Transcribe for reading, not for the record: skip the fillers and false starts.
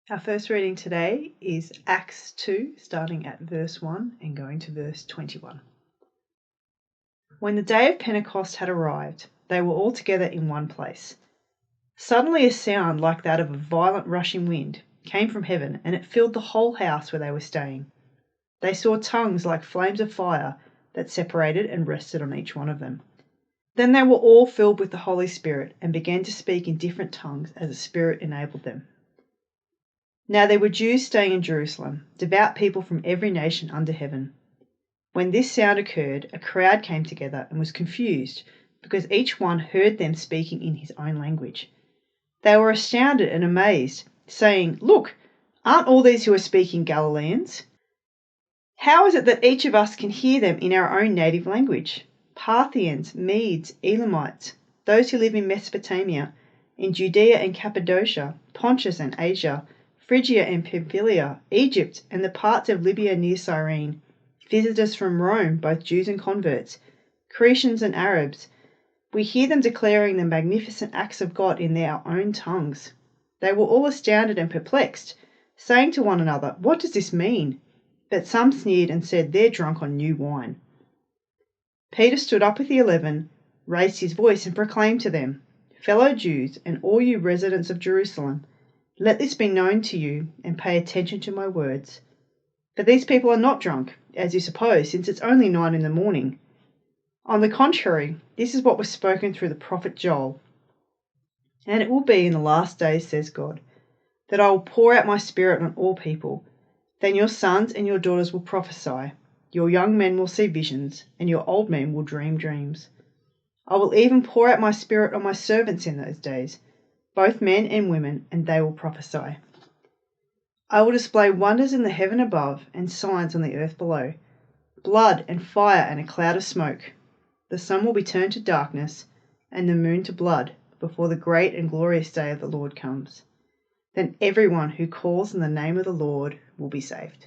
Our first reading today is Acts 2, starting at verse 1 and going to verse 21. When the day of Pentecost had arrived, they were all together in one place. Suddenly a sound like that of a violent rushing wind came from heaven, and it filled the whole house where they were staying. They saw tongues like flames of fire that separated and rested on each one of them. Then they were all filled with the Holy Spirit and began to speak in different tongues as the Spirit enabled them. Now there were Jews staying in Jerusalem, devout people from every nation under heaven. When this sound occurred, a crowd came together and was confused, because each one heard them speaking in his own language. They were astounded and amazed, saying, "Look, aren't all these who are speaking Galileans? How is it that each of us can hear them in our own native language? Parthians, Medes, Elamites, those who live in Mesopotamia, in Judea and Cappadocia, Pontus and Asia, Phrygia and Pamphylia, Egypt, and the parts of Libya near Cyrene, visitors from Rome, both Jews and converts, Cretans and Arabs. We hear them declaring the magnificent acts of God in their own tongues." They were all astounded and perplexed, saying to one another, "What does this mean?" But some sneered and said, "They're drunk on new wine." Peter stood up with the 11, raised his voice and proclaimed to them, "Fellow Jews, and all you residents of Jerusalem, let this be known to you, and pay attention to my words. For these people are not drunk, as you suppose, since it's only 9 a.m. On the contrary, this is what was spoken through the prophet Joel. And it will be in the last days, says God, that I will pour out my Spirit on all people. Then your sons and your daughters will prophesy, your young men will see visions, and your old men will dream dreams. I will even pour out my Spirit on my servants in those days, both men and women, and they will prophesy. I will display wonders in the heaven above and signs on the earth below, blood and fire and a cloud of smoke. The sun will be turned to darkness and the moon to blood before the great and glorious day of the Lord comes. Then everyone who calls on the name of the Lord will be saved."